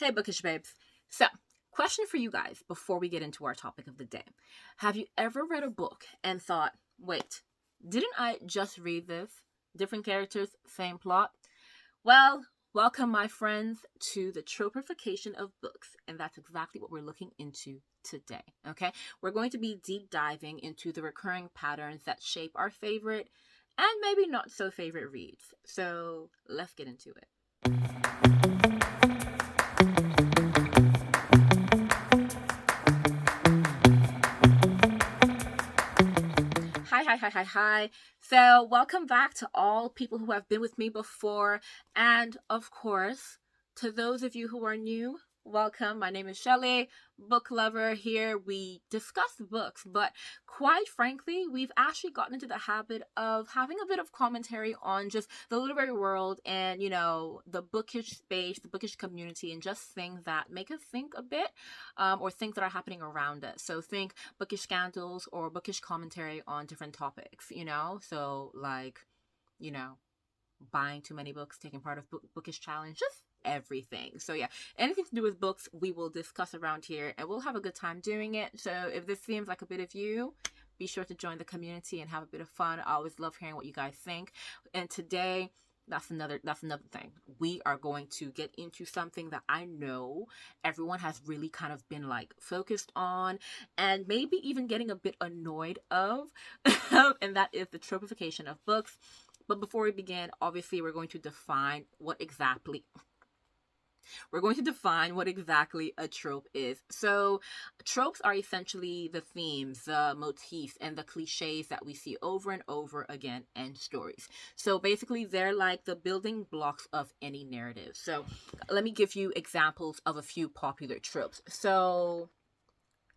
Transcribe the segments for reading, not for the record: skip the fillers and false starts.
Hey, bookish babes. So, question for you guys before we get into our topic of the day. Have you ever read a book and thought, wait, didn't I just read this? Different characters, same plot? Well, welcome, my friends, to the tropification of books. And that's exactly what we're looking into today. Okay? We're going to be deep diving into the recurring patterns that shape our favorite and maybe not so favorite reads. So, let's get into it. Hi. So, welcome back to all people who have been with me before. And of course, to those of you who are new, welcome. My name is Shelly, book lover. Here we discuss books, but quite frankly, we've actually gotten into the habit of having a bit of commentary on just the literary world and, the bookish space, the bookish community, and just things that make us think a bit, or things that are happening around us. So think bookish scandals or bookish commentary on different topics. So you know, buying too many books, taking part of bookish challenge, just everything. So yeah, anything to do with books we will discuss around here, and we'll have a good time doing it. So if this seems like a bit of you, be sure to join the community and have a bit of fun. I always love hearing what you guys think. And today, that's another thing. We are going to get into something that I know everyone has really kind of been like focused on and maybe even getting a bit annoyed of, and that is the tropification of books. But before we begin, obviously we're going to define what exactly a trope is. So, tropes are essentially the themes, the motifs, and the cliches that we see over and over again in stories. So, basically, they're like the building blocks of any narrative. So, let me give you examples of a few popular tropes. So,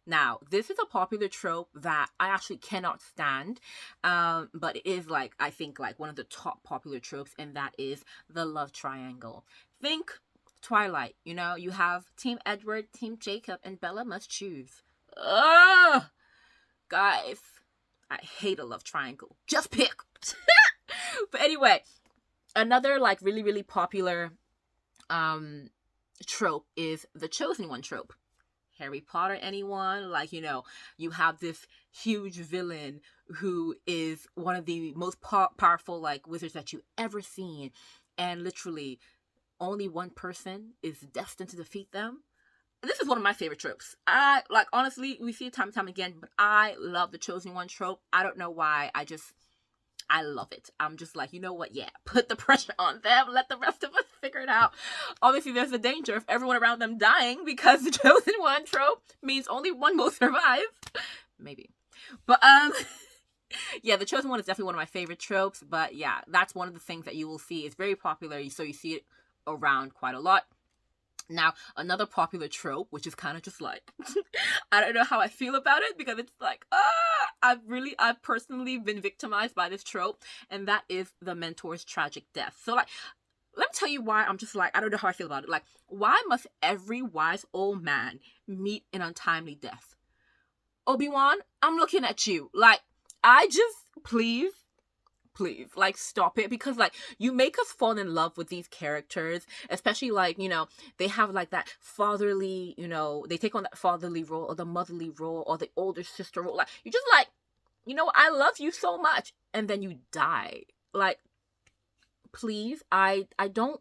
now, this is a popular trope that I actually cannot stand, but it is I think one of the top popular tropes, and that is the love triangle. Think Twilight, you have Team Edward, Team Jacob, and Bella must choose. Ugh! Guys, I hate a love triangle. Just pick! But anyway, another really, really popular trope is the chosen one trope. Harry Potter, anyone? You have this huge villain who is one of the most powerful wizards that you've ever seen, and literally only one person is destined to defeat them. This is one of my favorite tropes. Honestly, we see it time and time again, but I love the chosen one trope. I don't know why. I love it. I'm just you know what? Yeah, put the pressure on them. Let the rest of us figure it out. Obviously, there's a danger of everyone around them dying because the chosen one trope means only one will survive. Maybe. But, yeah, the chosen one is definitely one of my favorite tropes. But yeah, that's one of the things that you will see. It's very popular, so you see it around quite a lot. Now, another popular trope, which is kind of just I don't know how I feel about it, because it's I've personally been victimized by this trope, and that is the mentor's tragic death. So let me tell you why I'm just I don't know how I feel about it. Why must every wise old man meet an untimely death? Obi-Wan, I'm looking at you. Please, stop it, because you make us fall in love with these characters, especially they have that fatherly, they take on that fatherly role or the motherly role or the older sister role. You just I love you so much, and then you die. Please, I don't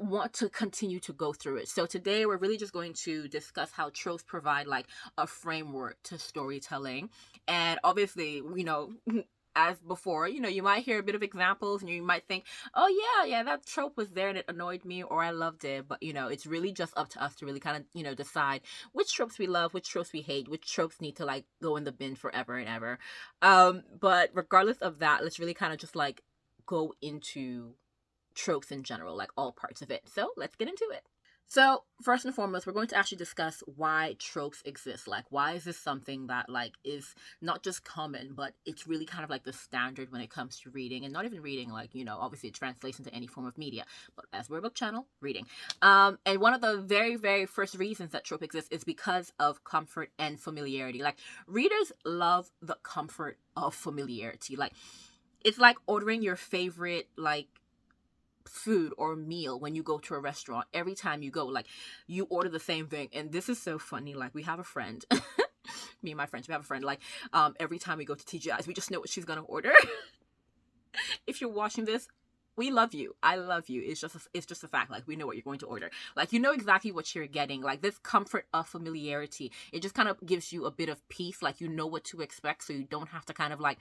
want to continue to go through it. So today we're really just going to discuss how tropes provide a framework to storytelling. And obviously, as before, you might hear a bit of examples and you might think, oh yeah, that trope was there and it annoyed me, or I loved it. But it's really just up to us to really kind of decide which tropes we love, which tropes we hate, which tropes need to go in the bin forever and ever. But regardless of that, let's really kind of just go into tropes in general, all parts of it. So let's get into it. So, first and foremost, we're going to actually discuss why tropes exist. Why is this something that, is not just common, but it's really kind of the standard when it comes to reading, and not even reading, obviously it translates into any form of media, but as we're a book channel, reading. And one of the very, very first reasons that trope exists is because of comfort and familiarity. Readers love the comfort of familiarity. It's like ordering your favorite, food or meal when you go to a restaurant. Every time you go, like, you order the same thing. And this is so funny. Like, we have a friend, me and my friends, we have a friend, like, every time we go to TGI's, we just know what she's gonna order. If you're watching this, we love you. I love you. It's just a fact. Like, we know what you're going to order. Like, you know exactly what you're getting. Like, this comfort of familiarity, it just kind of gives you a bit of peace. Like, you know what to expect, so you don't have to kind of like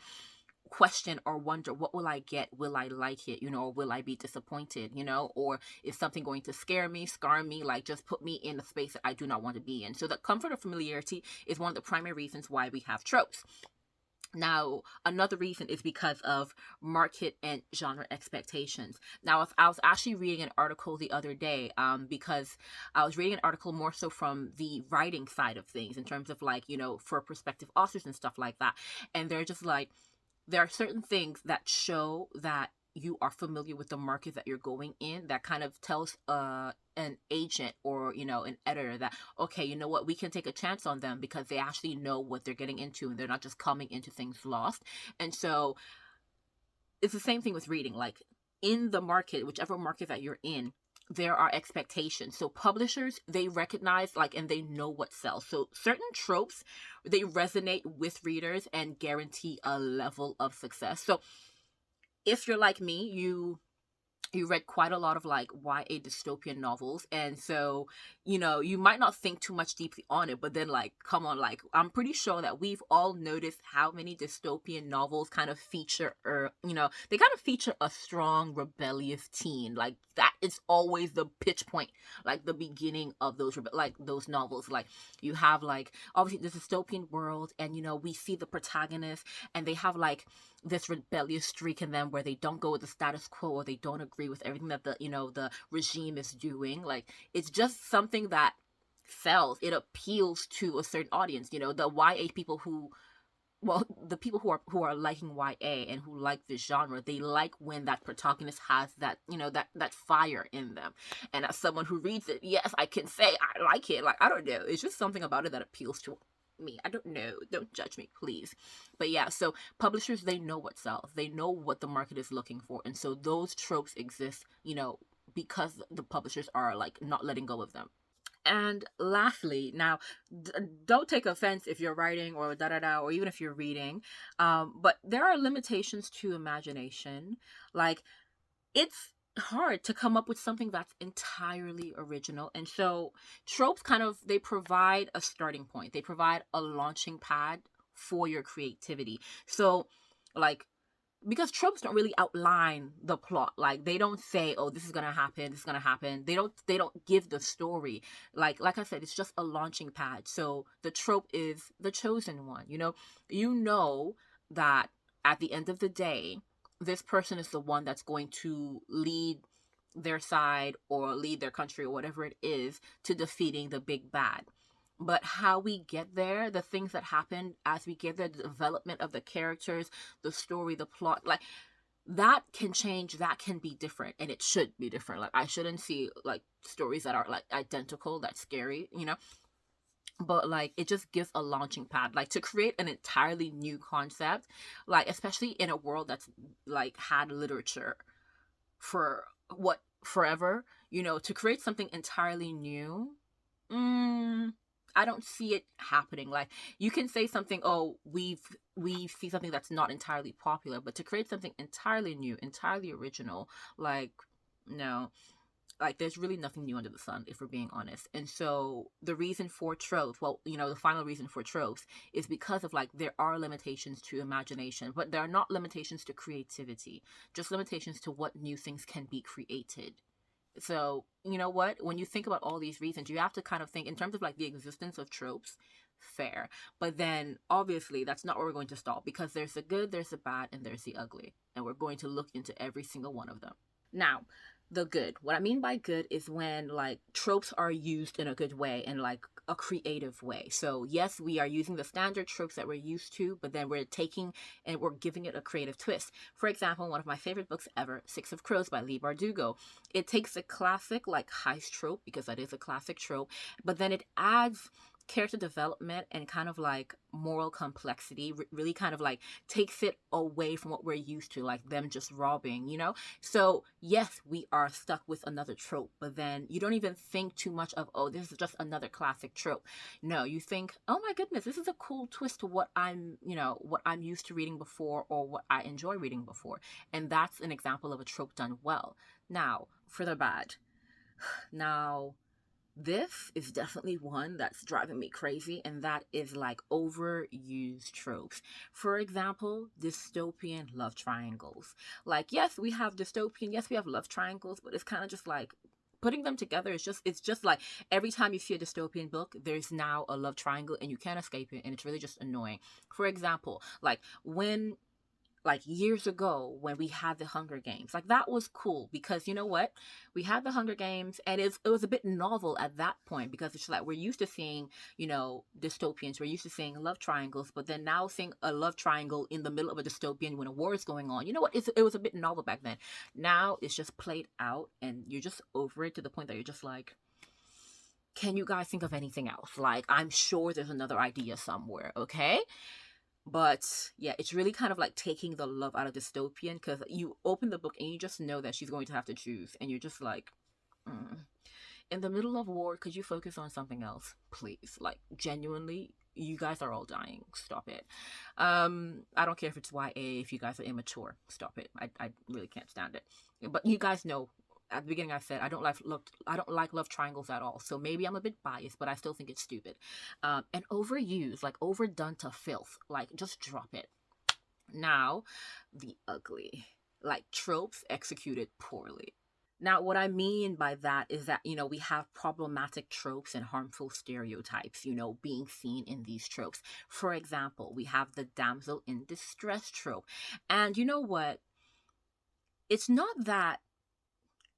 question or wonder, what will I get? Will I like it? Or will I be disappointed? Or is something going to scare me, scar me? Like, just put me in a space that I do not want to be in. So the comfort of familiarity is one of the primary reasons why we have tropes. Now, another reason is because of market and genre expectations. Now, I was actually reading an article the other day, because I was reading an article more so from the writing side of things, in terms of like, for prospective authors and stuff like that. And they're just like, there are certain things that show that you are familiar with the market that you're going in, that kind of tells an agent or an editor that, okay, you know what, we can take a chance on them because they actually know what they're getting into and they're not just coming into things lost. And so it's the same thing with reading. Like, in the market, whichever market that you're in, there are expectations. So publishers, they recognize, like, and they know what sells. So certain tropes, they resonate with readers and guarantee a level of success. So if you're like me, you read quite a lot of like YA dystopian novels, and so you might not think too much deeply on it, but then, like, come on, like, I'm pretty sure that we've all noticed how many dystopian novels kind of feature, or they kind of feature a strong rebellious teen. Like, that is always the pitch point, like the beginning of those those novels. Like, you have, like, obviously this dystopian world, and we see the protagonist, and they have like this rebellious streak in them where they don't go with the status quo, or they don't agree with everything that the regime is doing. Like, it's just something that sells. It appeals to a certain audience. The YA people the people who are liking YA and who like this genre, they like when that protagonist has that that fire in them. And as someone who reads it, yes, I can say I like it. Like, I don't know, it's just something about it that appeals to me. I don't know, don't judge me, please. But yeah, so publishers, they know what sells, they know what the market is looking for, and so those tropes exist because the publishers are like not letting go of them. And lastly, now, don't take offense if you're writing or or even if you're reading, but there are limitations to imagination. Like, it's hard to come up with something that's entirely original. And so tropes kind of, they provide a starting point. They provide a launching pad for your creativity. So, like, because tropes don't really outline the plot. Like, they don't say, oh, this is gonna happen, this is gonna happen. They don't give the story. Like I said, it's just a launching pad. So the trope is the chosen one. You know that at the end of the day, this person is the one that's going to lead their side or lead their country or whatever it is to defeating the big bad. But how we get there, the things that happen as we get there, the development of the characters, the story, the plot, like, that can change, that can be different, and it should be different. Like, I shouldn't see like stories that are like identical. That's scary. But like, it just gives a launching pad, like, to create an entirely new concept, like, especially in a world that's like had literature for what, forever, to create something entirely new. I don't see it happening. Like, you can say something, oh, we see something that's not entirely popular, but to create something entirely new, entirely original, like, no. Like, there's really nothing new under the sun, if we're being honest. And so the reason for tropes, the final reason for tropes is because of, like, there are limitations to imagination, but there are not limitations to creativity, just limitations to what new things can be created. So, you know what? When you think about all these reasons, you have to kind of think in terms of like the existence of tropes, fair. But then obviously that's not where we're going to stop, because there's the good, there's the bad, and there's the ugly. And we're going to look into every single one of them. Now, the good. What I mean by good is when like tropes are used in a good way and like a creative way. So yes, we are using the standard tropes that we're used to, but then we're taking and we're giving it a creative twist. For example, one of my favorite books ever, Six of Crows by Leigh Bardugo. It takes a classic like heist trope, because that is a classic trope, but then it adds character development and kind of like moral complexity really kind of like takes it away from what we're used to, like them just robbing, you know? So, yes, we are stuck with another trope, but then you don't even think too much of, oh, this is just another classic trope. No, you think, oh my goodness, this is a cool twist to what what I'm used to reading before or what I enjoy reading before. And that's an example of a trope done well. Now, for the bad. Now, this is definitely one that's driving me crazy, and that is like overused tropes. For example, dystopian love triangles. Like, yes, we have dystopian, yes, we have love triangles, but it's kind of just like putting them together. It's just like every time you see a dystopian book, there's now a love triangle and you can't escape it, and it's really just annoying. For example, like years ago when we had the Hunger Games. Like that was cool because you know what? We had the Hunger Games and it was a bit novel at that point because it's like we're used to seeing, dystopians, we're used to seeing love triangles, but then now seeing a love triangle in the middle of a dystopian when a war is going on. You know what? It was a bit novel back then. Now it's just played out and you're just over it to the point that you're just like, can you guys think of anything else? Like, I'm sure there's another idea somewhere, okay? But yeah, it's really kind of like taking the love out of dystopian because you open the book and you just know that she's going to have to choose, and you're just like, in the middle of war, could you focus on something else, please? Like, genuinely, you guys are all dying. Stop it. I don't care if it's YA, if you guys are immature. Stop it. I really can't stand it. But you guys know at the beginning I said I don't like love triangles at all. So maybe I'm a bit biased, but I still think it's stupid. And overused, like overdone to filth. Like just drop it. Now, the ugly. Like tropes executed poorly. Now, what I mean by that is that, we have problematic tropes and harmful stereotypes, being seen in these tropes. For example, we have the damsel in distress trope. And you know what? It's not that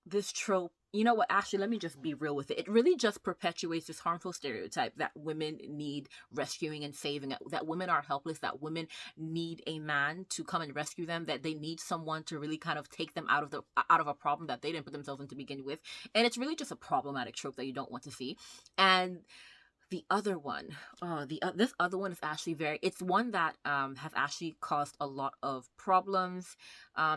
this trope, you know what, actually, let me just be real with it. It really just perpetuates this harmful stereotype that women need rescuing and saving, that women are helpless, that women need a man to come and rescue them, that they need someone to really kind of take them out of a problem that they didn't put themselves in to begin with. And it's really just a problematic trope that you don't want to see. And the other one, this other one is actually it's one that has actually caused a lot of problems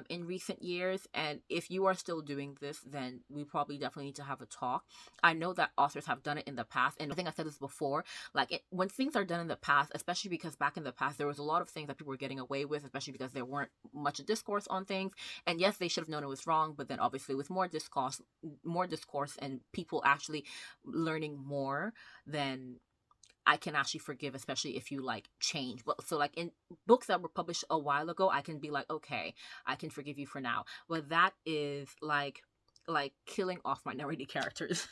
in recent years. And if you are still doing this, then we probably definitely need to have a talk. I know that authors have done it in the past, and I think I said this before. Like when things are done in the past, especially because back in the past there was a lot of things that people were getting away with, especially because there weren't much discourse on things. And yes, they should have known it was wrong, but then obviously with more discourse, and people actually learning more, then I can actually forgive, especially if you like change. But so like in books that were published a while ago, I can be like, okay, I can forgive you for now. But that is like killing off minority characters.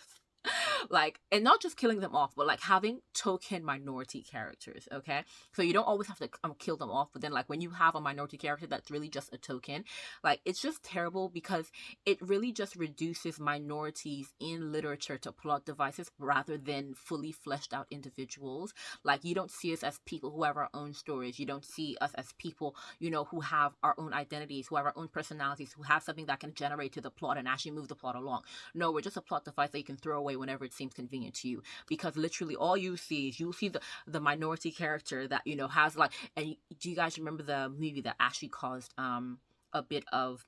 Like, and not just killing them off, but like having token minority characters. Okay, so you don't always have to kill them off, but then like when you have a minority character that's really just a token, like it's just terrible because it really just reduces minorities in literature to plot devices rather than fully fleshed out individuals. Like you don't see us as people who have our own stories. You don't see us as people, who have our own identities, who have our own personalities, who have something that can generate to the plot and actually move the plot along. No, we're just a plot device that you can throw away whenever it seems convenient to you, because literally all you see is the minority character that has like. And do you guys remember the movie that actually caused a bit of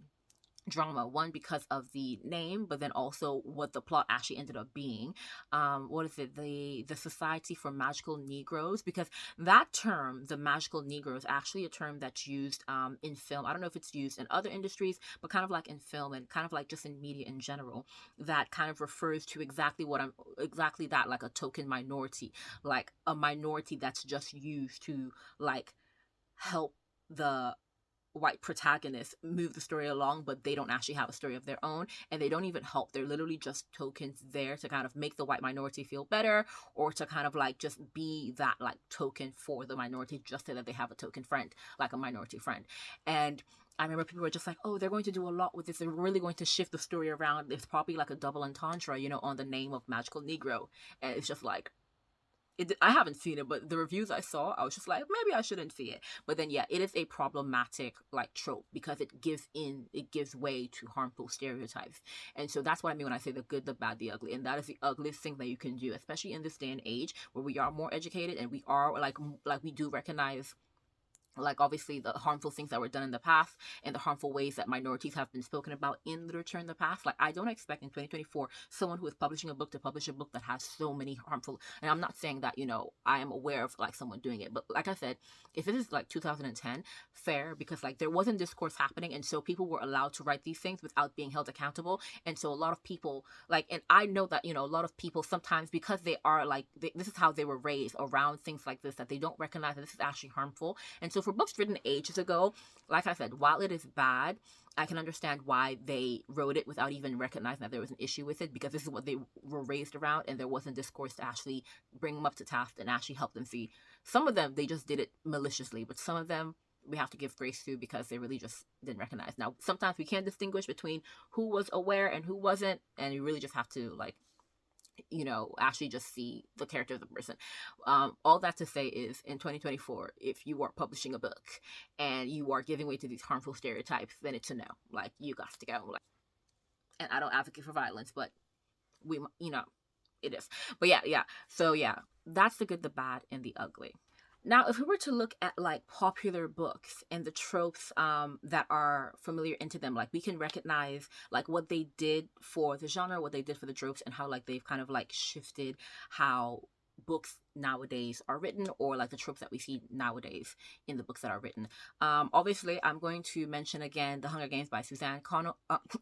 drama, one because of the name, but then also what the plot actually ended up being? What is it, the Society for Magical Negroes? Because that term, the magical Negro, is actually a term that's used in film. I don't know if it's used in other industries, but kind of like in film and kind of like just in media in general, that kind of refers to exactly that, like a token minority, like a minority that's just used to like help the white protagonists move the story along, but they don't actually have a story of their own, and they don't even help. They're literally just tokens there to kind of make the white minority feel better, or to kind of like just be that like token for the minority, just so that they have a token friend, like a minority friend. And I remember people were just like, oh, they're going to do a lot with this. They're really going to shift the story around. It's probably like a double entendre, on the name of Magical Negro. And it's just like, I haven't seen it, but the reviews I saw, I was just like, maybe I shouldn't see it. But then yeah, it is a problematic like trope because it gives way to harmful stereotypes. And so that's what I mean when I say the good, the bad, the ugly. And that is the ugliest thing that you can do, especially in this day and age where we are more educated and we are like we do recognize like obviously the harmful things that were done in the past and the harmful ways that minorities have been spoken about in literature in the past. Like I don't expect in 2024 someone who is publishing a book to publish a book that has so many harmful, and I'm not saying that, you know, I am aware of like someone doing it, but like I said, if it is like 2010, fair, because like there wasn't discourse happening, and so people were allowed to write these things without being held accountable. And so a lot of people like, and I know that, you know, a lot of people sometimes because they are like this is how they were raised around things like this, that they don't recognize that this is actually harmful. And so for books written ages ago, like I said, while it is bad, I can understand why they wrote it without even recognizing that there was an issue with it, because this is what they were raised around, and there wasn't discourse to actually bring them up to task and actually help them see. Some of them, they just did it maliciously, but some of them we have to give grace to because they really just didn't recognize. Now, sometimes we can't distinguish between who was aware and who wasn't, and you really just have to like, you know, actually just see the character of the person. All that to say is in 2024, if you are publishing a book and you are giving way to these harmful stereotypes, then it's a no. Like, you got to go. Like, and I don't advocate for violence, but we, you know, it is. But yeah. So yeah, that's the good, the bad, and the ugly. Now, if we were to look at like popular books and the tropes that are familiar into them, like we can recognize like what they did for the genre, what they did for the tropes, and how like they've kind of like shifted how books nowadays are written, or like the tropes that we see nowadays in the books that are written. Obviously, I'm going to mention again The Hunger Games by Suzanne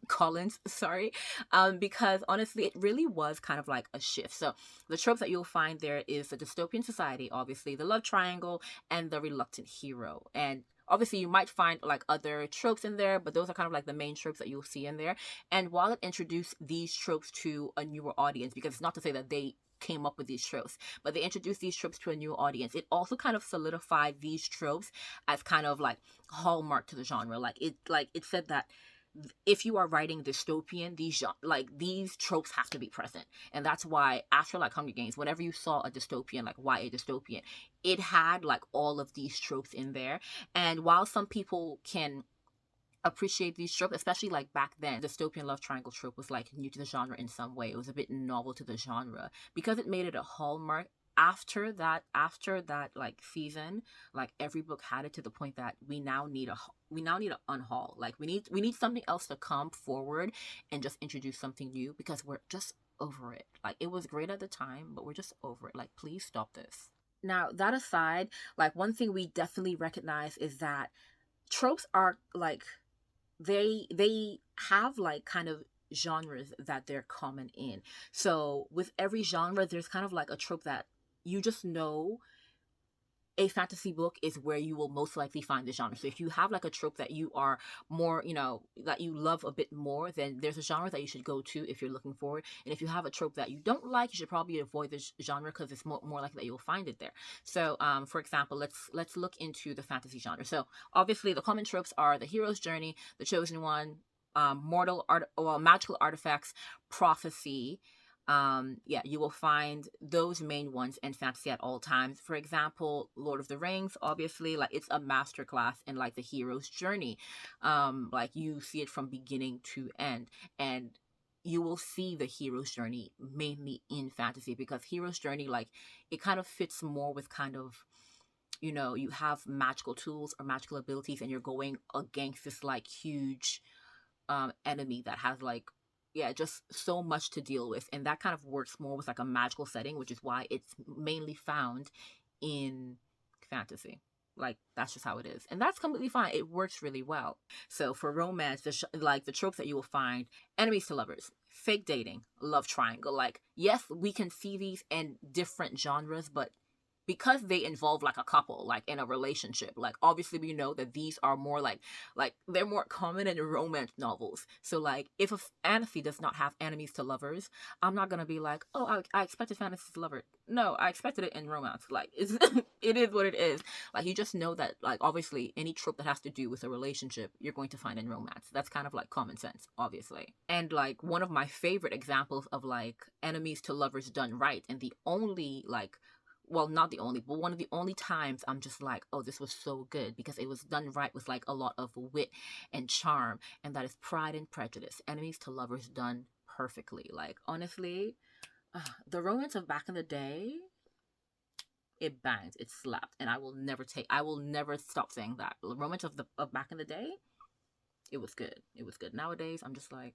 Collins, sorry, because honestly, it really was kind of like a shift. So the tropes that you'll find there is the dystopian society, obviously, the love triangle, and the reluctant hero. And obviously, you might find like other tropes in there, but those are kind of like the main tropes that you'll see in there. And while it introduced these tropes to a newer audience, because it's not to say that they came up with these tropes, but they introduced these tropes to a new audience, it also kind of solidified these tropes as kind of like hallmark to the genre. Like it said that if you are writing dystopian, these tropes have to be present. And that's why after like Hunger Games, whenever you saw a dystopian, like YA dystopian, it had like all of these tropes in there. And while some people can appreciate these tropes, especially like back then, dystopian love triangle trope was like new to the genre in some way. It was a bit novel to the genre because it made it a hallmark. After that like season, like every book had it, to the point that we now need to unhaul. Like we need something else to come forward and just introduce something new, because we're just over it. Like it was great at the time, but we're just over it. Like please stop this. Now that aside, like one thing we definitely recognize is that tropes are like they have like kind of genres that they're common in. So with every genre, there's kind of like a trope that you just know a fantasy book is where you will most likely find the genre. So if you have like a trope that you are more, you know, that you love a bit more, then there's a genre that you should go to if you're looking for it. And if you have a trope that you don't like, you should probably avoid the genre, because it's more likely that you'll find it there. So for example, let's look into the fantasy genre. So obviously the common tropes are the hero's journey, the chosen one, magical artifacts, prophecy. You will find those main ones in fantasy at all times. For example, Lord of the Rings, obviously, like it's a masterclass in like the hero's journey. Like you see it from beginning to end, and you will see the hero's journey mainly in fantasy, because hero's journey, like it kind of fits more with kind of, you know, you have magical tools or magical abilities, and you're going against this like huge enemy that has like, yeah, just so much to deal with. And that kind of works more with like a magical setting, which is why it's mainly found in fantasy. Like that's just how it is, and that's completely fine. It works really well. So for romance, like the tropes that you will find: enemies to lovers, fake dating, love triangle. Like yes, we can see these in different genres, but because they involve like a couple, like in a relationship, like obviously we know that these are more like they're more common in romance novels. So like if a fantasy does not have enemies to lovers, I'm not gonna be like, oh, I expected fantasy to lover. No, I expected it in romance. Like it's it is what it is. Like you just know that like obviously any trope that has to do with a relationship, you're going to find in romance. That's kind of like common sense, obviously. And like one of my favorite examples of like enemies to lovers done right, and the only like well, not the only, but one of the only times I'm just like, oh, this was so good because it was done right with like a lot of wit and charm, and that is Pride and Prejudice, enemies to lovers, done perfectly. Like, honestly, the romance of back in the day, it banged, it slapped, and I will never stop saying that. The romance of back in the day, it was good. It was good. Nowadays, I'm just like,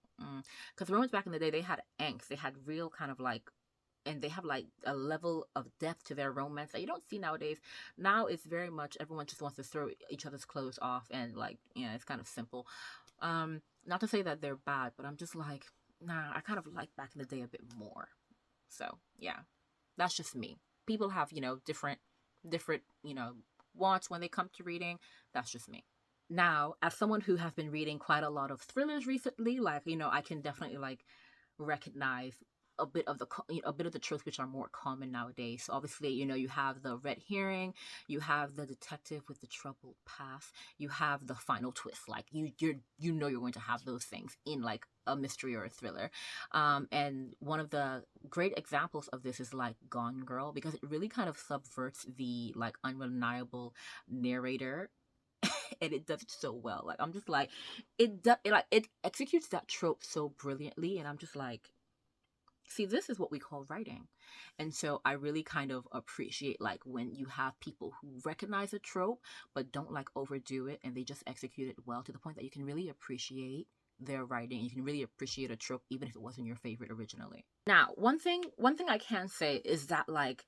because romance back in the day, they had angst, they had real kind of like, and they have like a level of depth to their romance that you don't see nowadays. Now it's very much everyone just wants to throw each other's clothes off, and like, yeah, it's kind of simple. Not to say that they're bad, but I'm just like, nah, I kind of like back in the day a bit more. So yeah, that's just me. People have, different, wants when they come to reading. That's just me. Now, as someone who has been reading quite a lot of thrillers recently, like, I can definitely like recognize a bit of the tropes which are more common nowadays. So obviously, you have the red herring, you have the detective with the troubled past, you have the final twist. Like you're going to have those things in like a mystery or a thriller. And one of the great examples of this is like Gone Girl, because it really kind of subverts the like unreliable narrator, and it does it so well. Like I'm just like, it executes that trope so brilliantly, and I'm just like, see, this is what we call writing. And so I really kind of appreciate like when you have people who recognize a trope but don't like overdo it, and they just execute it well to the point that you can really appreciate their writing. You can really appreciate a trope even if it wasn't your favorite originally. Now, one thing I can say is that like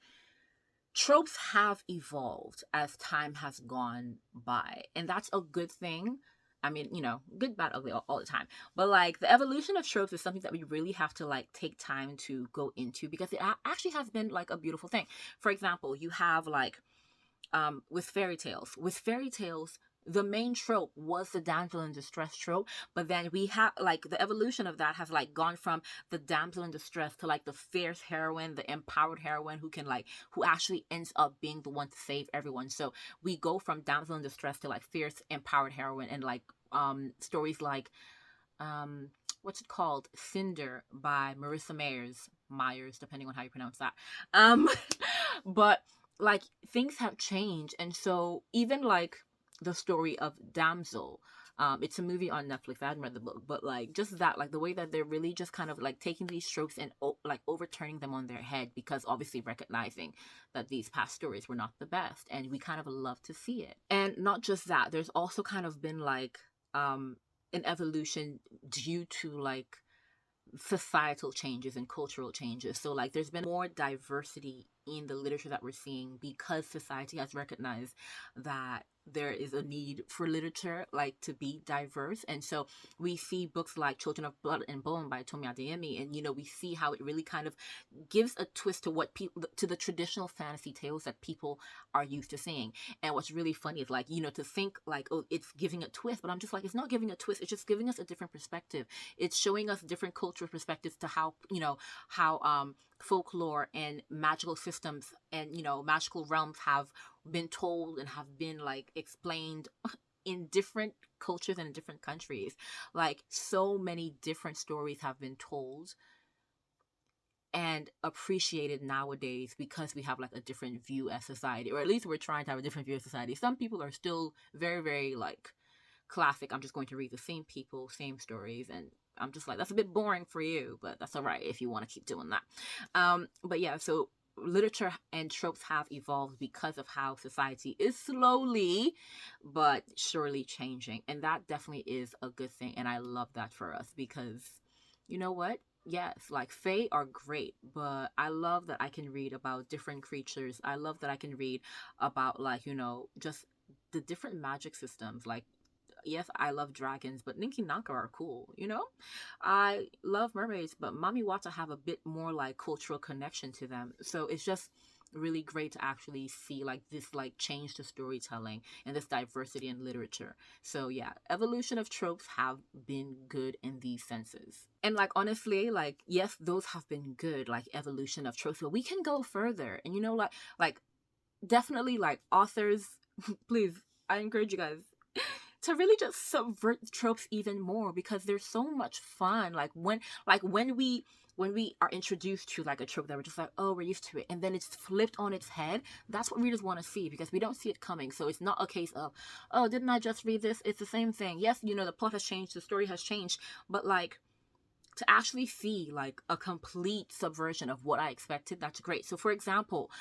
tropes have evolved as time has gone by, and that's a good thing. I mean, good, bad, ugly, all the time. But like the evolution of tropes is something that we really have to like take time to go into, because it actually has been like a beautiful thing. For example, you have like with fairy tales. With fairy tales, the main trope was the damsel in distress trope, but then we have like the evolution of that has like gone from the damsel in distress to like the fierce heroine, the empowered heroine who actually ends up being the one to save everyone. So we go from damsel in distress to like fierce empowered heroine, and like stories like what's it called, Cinder by Marissa Myers, depending on how you pronounce that. But like things have changed, and so even like the story of Damsel, it's a movie on Netflix. I haven't read the book, but like just that, like the way that they're really just kind of like taking these tropes and like overturning them on their head, because obviously recognizing that these past stories were not the best, and we kind of love to see it. And not just that, there's also kind of been like an evolution due to like societal changes and cultural changes. So like there's been more diversity in the literature that we're seeing, because society has recognized that there is a need for literature like to be diverse. And so we see books like Children of Blood and Bone by Tomi Adeyemi, and we see how it really kind of gives a twist to what people, to the traditional fantasy tales that people are used to seeing. And what's really funny is like, to think like, oh, it's giving a twist, but I'm just like, it's not giving a twist, it's just giving us a different perspective. It's showing us different cultural perspectives to how folklore and magical systems and magical realms have been told and have been like explained in different cultures and in different countries. Like so many different stories have been told and appreciated nowadays, because we have like a different view as society, or at least we're trying to have a different view of society. Some people are still very, very like classic. I'm just going to read the same people, same stories, and I'm just like, that's a bit boring for you, but that's all right if you want to keep doing that. But yeah, so literature and tropes have evolved because of how society is slowly but surely changing, and that definitely is a good thing. And I love that for us, because you know what? Yes, like fae are great, but I love that I can read about different creatures. I love that I can read about like, just the different magic systems. Like, yes, I love dragons, but Ninki Nanka are cool, I love mermaids, but Mami Wata have a bit more like cultural connection to them. So it's just really great to actually see like this like change to storytelling and this diversity in literature. So yeah, evolution of tropes have been good in these senses. And like honestly, like yes, those have been good, like evolution of tropes, but we can go further. And like definitely like authors, please, I encourage you guys to really just subvert tropes even more, because they're so much fun. Like when we when we are introduced to like a trope that we're just like, oh, we're used to it, and then it's flipped on its head, that's what readers want to see, because we don't see it coming. So it's not a case of, oh, didn't I just read this? It's the same thing. Yes, the plot has changed, the story has changed, but like, to actually see like a complete subversion of what I expected, that's great. So for example,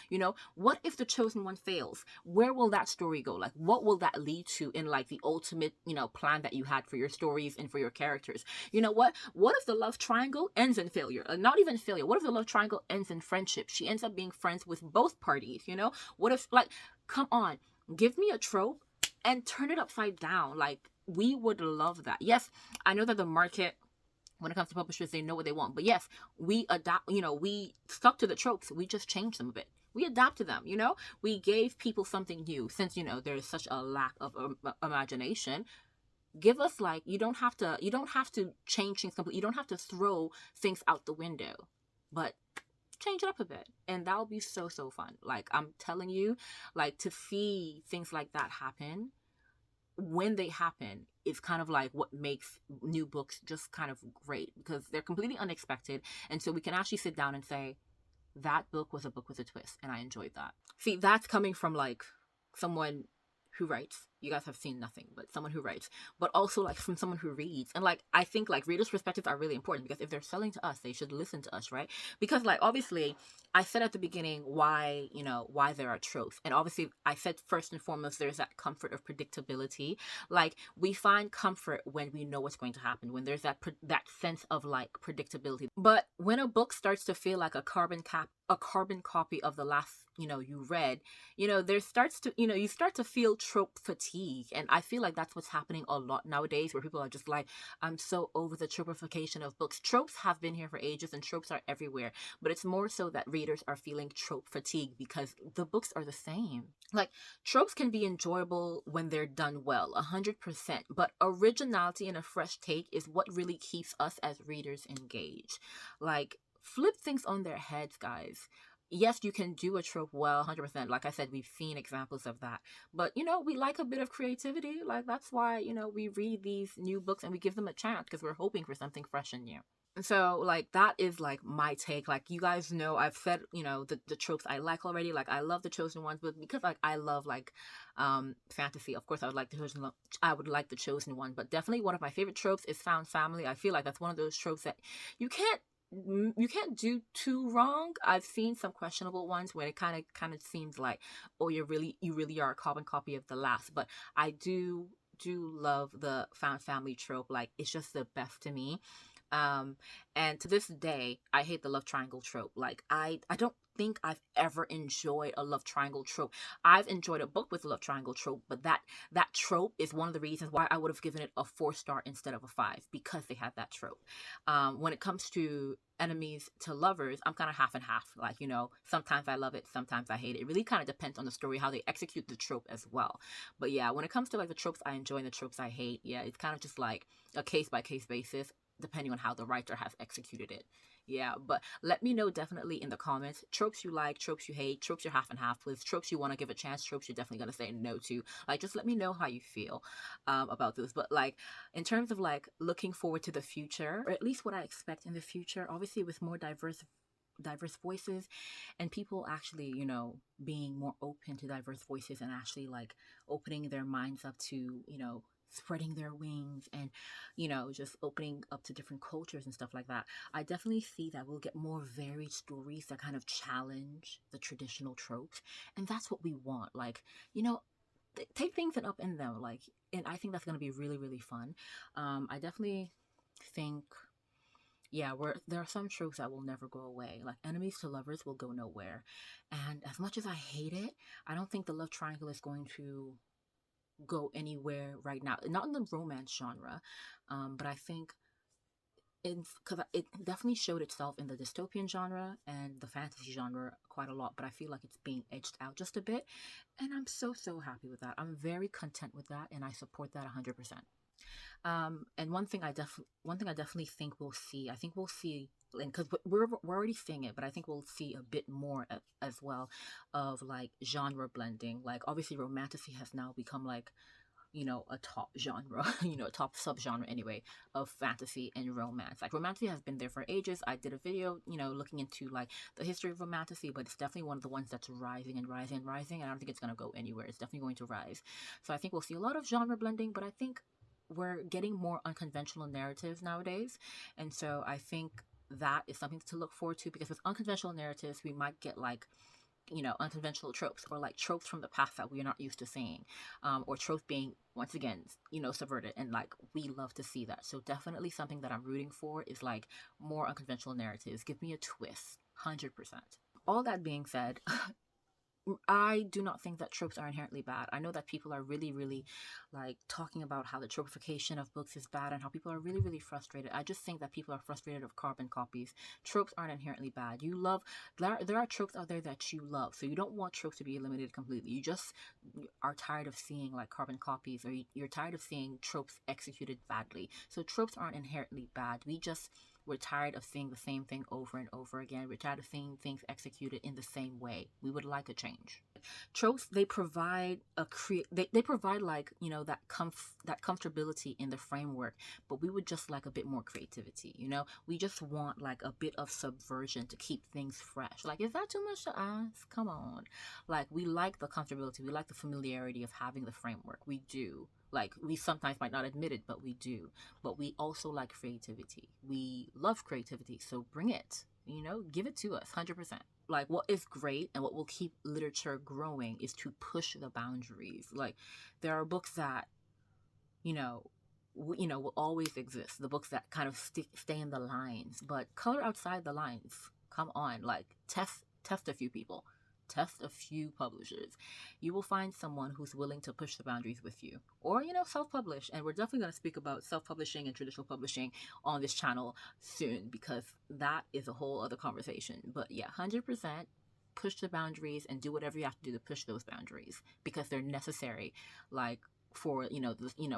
what if the chosen one fails? Where will that story go? Like, what will that lead to in like the ultimate, plan that you had for your stories and for your characters? What if the love triangle ends in failure? Not even failure. What if the love triangle ends in friendship? She ends up being friends with both parties, What if, like, come on, give me a trope and turn it upside down. Like, we would love that. Yes, I know that the market, when it comes to publishers, they know what they want. But yes, we adapt, we stuck to the tropes. We just changed them a bit. We adapted them, We gave people something new. Since, there's such a lack of imagination, give us, like, you don't have to change things completely. You don't have to throw things out the window. But change it up a bit, and that'll be so fun. Like, I'm telling you, like, to see things like that happen, when they happen, is kind of like what makes new books just kind of great, because they're completely unexpected, and so we can actually sit down and say, that book was a book with a twist, and I enjoyed that. See, that's coming from like someone who writes. You guys have seen nothing, but someone who writes, but also like from someone who reads. And like, I think like readers' perspectives are really important, because if they're selling to us, they should listen to us, right? Because like, obviously, I said at the beginning why there are tropes, and obviously I said first and foremost, there's that comfort of predictability. Like, we find comfort when we know what's going to happen, when there's that sense of like predictability. But when a book starts to feel like a carbon copy of the last you read, there starts to you start to feel trope fatigue. And I feel like that's what's happening a lot nowadays, where people are just like, I'm so over the tropification of books. Tropes have been here for ages, and tropes are everywhere, but it's more so that readers are feeling trope fatigue because the books are the same. Like, tropes can be enjoyable when they're done well, 100%, but originality and a fresh take is what really keeps us as readers engaged. Like, flip things on their heads, guys. Yes, you can do a trope well, 100%. Like I said, we've seen examples of that. But, we like a bit of creativity. Like, that's why, we read these new books and we give them a chance, because we're hoping for something fresh and new. And so, like, that is, like, my take. Like, you guys know, I've said, the tropes I like already. Like, I love the chosen ones, but because, like, I love, like, fantasy, of course, I would like the chosen one. But definitely one of my favorite tropes is found family. I feel like that's one of those tropes that you can't do too wrong. I've seen some questionable ones where it kind of seems like, oh, you really are a carbon copy of the last. But I do love the found family trope. Like, it's just the best to me. And to this day, I hate the love triangle trope. Like, I don't think I've ever enjoyed a love triangle trope. I've enjoyed a book with a love triangle trope, but that trope is one of the reasons why I would have given it a 4-star instead of a 5, because they had that trope. When it comes to enemies to lovers, I'm kind of half and half. Like, sometimes I love it, sometimes I hate it. It really kind of depends on the story, how they execute the trope as well. But yeah, when it comes to like the tropes I enjoy and the tropes I hate, yeah, it's kind of just like a case by case basis, depending on how the writer has executed it. Yeah, but let me know definitely in the comments, tropes you like, tropes you hate, tropes you're half and half with, tropes you want to give a chance, tropes you're definitely going to say no to. Like, just let me know how you feel about this. But like, in terms of like looking forward to the future, or at least what I expect in the future, obviously with more diverse voices, and people actually, being more open to diverse voices, and actually like opening their minds up to, spreading their wings, and just opening up to different cultures and stuff like that. I definitely see that we'll get more varied stories that kind of challenge the traditional tropes, and that's what we want. Like, take things and up in them, like, and I think that's going to be really, really fun. I definitely think, yeah, there are some tropes that will never go away. Like, enemies to lovers will go nowhere, and as much as I hate it, I don't think the love triangle is going to go anywhere right now, not in the romance genre, but I think because it definitely showed itself in the dystopian genre and the fantasy genre quite a lot, but I feel like it's being edged out just a bit, and I'm so happy with that. I'm very content with that, and I support that 100%. And one thing I definitely think we'll see, and because we're already seeing it, but I think we'll see a bit more as well of like genre blending. Like, obviously romantasy has now become like a top genre, a top subgenre anyway of fantasy and romance. Like romantasy has been there for ages. I did a video, looking into like the history of romantasy, but it's definitely one of the ones that's rising and rising and rising. And I don't think it's going to go anywhere. It's definitely going to rise. So I think we'll see a lot of genre blending, but I think we're getting more unconventional narratives nowadays. And so I think that is something to look forward to, because with unconventional narratives, we might get like unconventional tropes, or like tropes from the past that we're not used to seeing, or tropes being once again subverted, and like we love to see that. So definitely something that I'm rooting for is like more unconventional narratives. Give me a twist. 100%. All that being said, I do not think that tropes are inherently bad. I know that people are really, really like talking about how the tropification of books is bad and how people are really, really frustrated. I just think that people are frustrated of carbon copies. Tropes aren't inherently bad. There are tropes out there that you love. So you don't want tropes to be eliminated completely. You just are tired of seeing like carbon copies, or you're tired of seeing tropes executed badly. So tropes aren't inherently bad. We're tired of seeing the same thing over and over again. We're tired of seeing things executed in the same way. We would like a change. Tropes, they provide they provide like, that comfortability in the framework, but we would just like a bit more creativity, We just want like a bit of subversion to keep things fresh. Like, is that too much to ask? Come on. Like, we like the comfortability. We like the familiarity of having the framework. We do. Like, we sometimes might not admit it, but we do. But we also like creativity. We love creativity, so bring it. Give it to us, 100%. Like, what is great and what will keep literature growing is to push the boundaries. Like, there are books that, will always exist. The books that kind of stay in the lines, but color outside the lines. Come on, like, test a few people. Test a few publishers. You will find someone who's willing to push the boundaries with you, or self-publish. And we're definitely going to speak about self-publishing and traditional publishing on this channel soon, because that is a whole other conversation. But yeah, 100% push the boundaries and do whatever you have to do to push those boundaries, because they're necessary, like for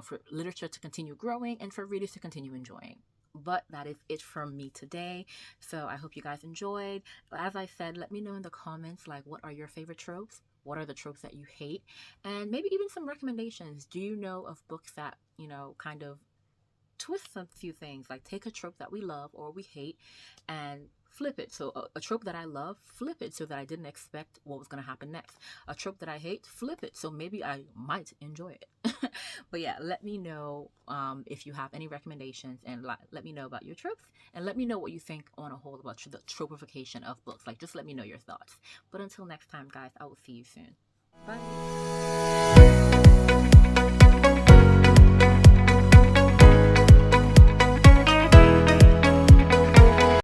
for literature to continue growing and for readers to continue enjoying. But that is it from me today. So I hope you guys enjoyed. As I said, let me know in the comments, like, what are your favorite tropes? What are the tropes that you hate? And maybe even some recommendations. Do you know of books that, kind of twist a few things? Like, take a trope that we love or we hate and flip it. So a trope that I love, flip it so that I didn't expect what was going to happen next. A trope that I hate, flip it so maybe I might enjoy it. But yeah, let me know if you have any recommendations, and let me know about your tropes, and let me know what you think on a whole about the tropification of books. Like, just let me know your thoughts. But until next time, guys, I will see you soon. Bye.